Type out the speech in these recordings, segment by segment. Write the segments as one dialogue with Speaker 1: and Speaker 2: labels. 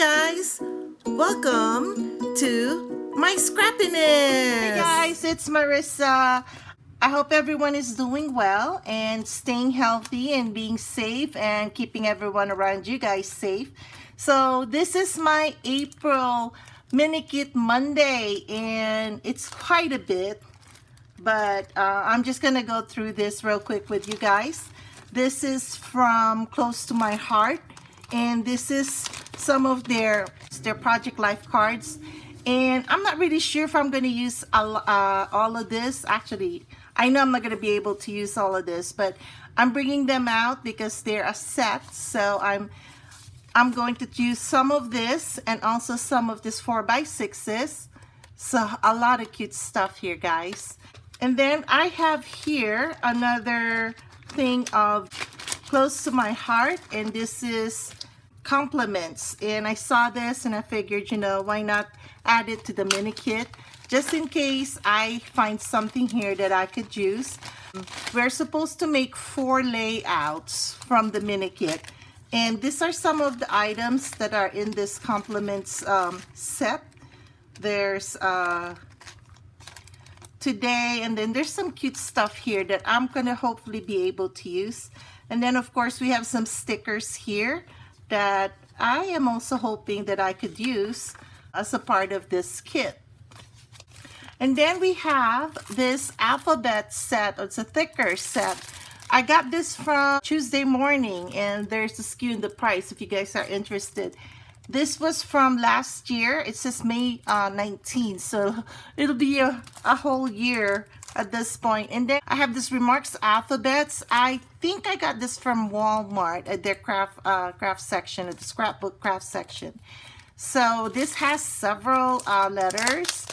Speaker 1: guys, welcome to my scrappiness.
Speaker 2: Hey guys, it's Marissa. I hope everyone is doing well and staying healthy and being safe and keeping everyone around you guys safe. So this is my April mini kit Monday and it's quite a bit, but I'm just gonna go through this real quick with you guys. This is from Close to My Heart, and this is some of their Project Life cards. And I'm not really sure if I'm going to use all of this. Actually, I know I'm not going to be able to use all of this, but I'm bringing them out because they're a set. So I'm going to use some of this and also some of this 4x6s. So a lot of cute stuff here, guys. And then I have here another thing of Close to My Heart, and this is compliments. And I saw this and I figured, you know, why not add it to the mini kit just in case I find something here that I could use. We're supposed to make 4 layouts from the mini kit, and these are some of the items that are in this compliments set. There's today, and then there's some cute stuff here that I'm gonna hopefully be able to use. And then of course we have some stickers here that I am also hoping that I could use as a part of this kit. And then we have this alphabet set. It's a thicker set. I got this from Tuesday Morning, and there's a skew in the price if you guys are interested. This was from last year. It says May 19, so it'll be a whole year at this point. And then I have this Remarks alphabets. I think I got this from Walmart at their craft section, at the scrapbook craft section. So this has several letters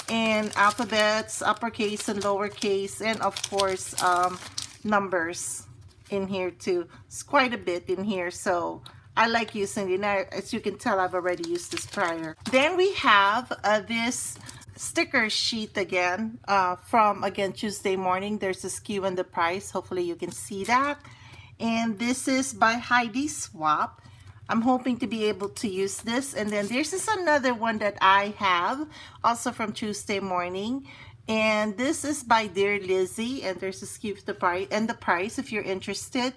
Speaker 2: and alphabets, uppercase and lowercase, and of course numbers in here too. It's quite a bit in here, so I like using it. Now, as you can tell, I've already used this prior. Then we have this sticker sheet again from, again, Tuesday Morning. There's a skew in the price. Hopefully you can see that. And this is by Heidi Swap. I'm hoping to be able to use this. And then there's this another one that I have, also from Tuesday Morning. And this is by Dear Lizzie. And there's a skew of the price and the price if you're interested.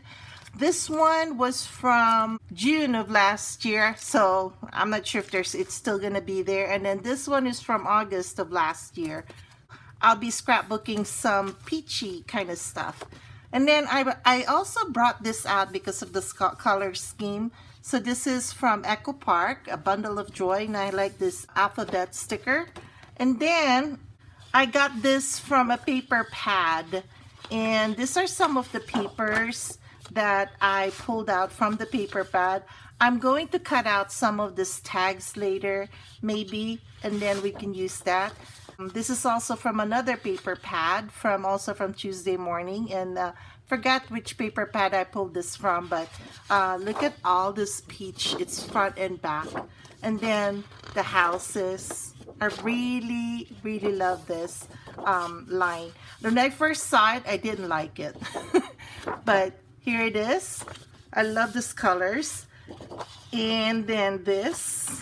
Speaker 2: This one was from June of last year, so I'm not sure if it's still gonna be there. And then this one is from August of last year. I'll be scrapbooking some peachy kind of stuff. And then I also brought this out because of the color scheme. So this is from Echo Park, A Bundle of Joy, and I like this alphabet sticker. And then I got this from a paper pad, and these are some of the papers that I pulled out from the paper pad. I'm going to cut out some of these tags later, maybe, and then we can use that. This is also from another paper pad, also from Tuesday Morning, and forgot which paper pad I pulled this from, but look at all this peach. It's front and back. And then the houses. I really, really love this line. When I first saw it, I didn't like it. But here it is. I love these colors. And then this.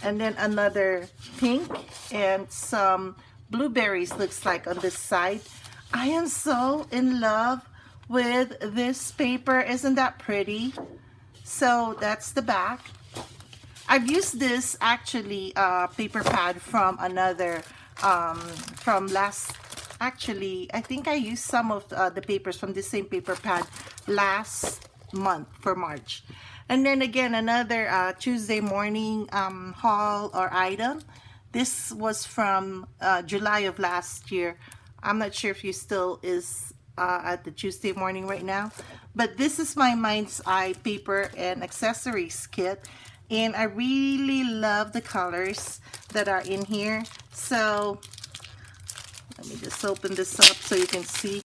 Speaker 2: And then another pink and some blueberries looks like on this side. I am so in love with this paper. Isn't that pretty? So that's the back. I've used this actually paper pad from another from last. Actually, I think I used some of the papers from the same paper pad last month for March. And then again, another Tuesday Morning haul or item. This was from July of last year. I'm not sure if you still is at the Tuesday Morning right now. But this is my Mind's Eye paper and accessories kit. And I really love the colors that are in here. So let me just open this up so you can see.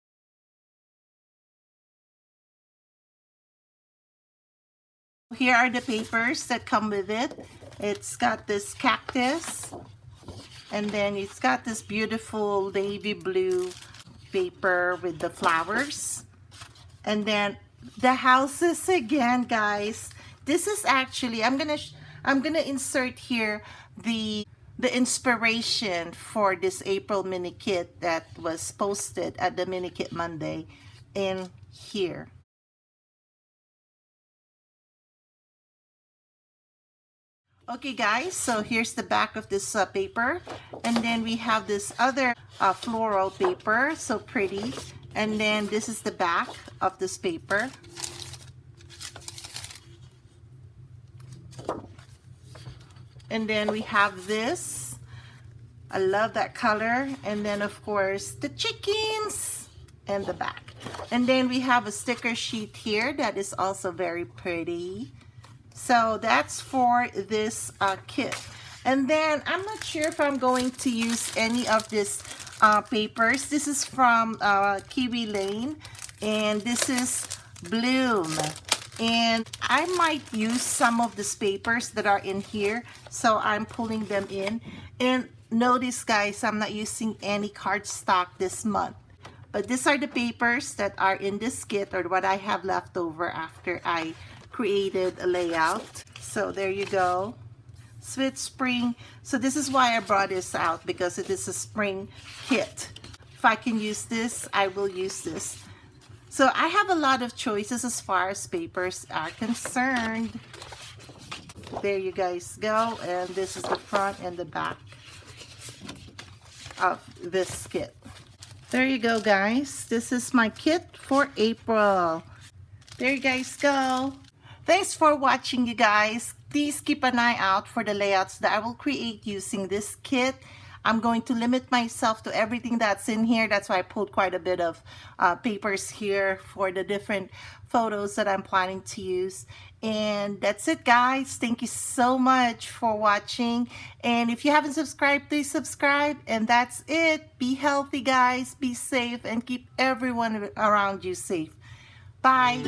Speaker 2: Here are the papers that come with it. It's got this cactus, and then it's got this beautiful navy blue paper with the flowers. And then the houses again, guys. This is actually, I'm I'm gonna insert here the inspiration for this April mini kit that was posted at the Mini Kit Monday in here. Okay guys, so here's the back of this paper, and then we have this other floral paper, so pretty, and then this is the back of this paper. And then we have this, I love that color, and then of course the chickens and the back. And then we have a sticker sheet here that is also very pretty. So that's for this kit. And then I'm not sure if I'm going to use any of this papers. This is from Kiwi Lane, and this is Bloom. And I might use some of these papers that are in here, so I'm pulling them in. And notice guys, I'm not using any cardstock this month. But these are the papers that are in this kit, or what I have left over after I created a layout. So there you go. Sweet Spring. So this is why I brought this out, because it is a spring kit. If I can use this, I will use this. So I have a lot of choices as far as papers are concerned. There you guys go. And this is the front and the back of this kit. There you go guys. This is my kit for April. There you guys go. Thanks for watching, you guys. Please keep an eye out for the layouts that I will create using this kit. I'm going to limit myself to everything that's in here. That's why I pulled quite a bit of papers here for the different photos that I'm planning to use. And that's it, guys. Thank you so much for watching. And if you haven't subscribed, please subscribe. And that's it. Be healthy, guys. Be safe, and keep everyone around you safe. Bye.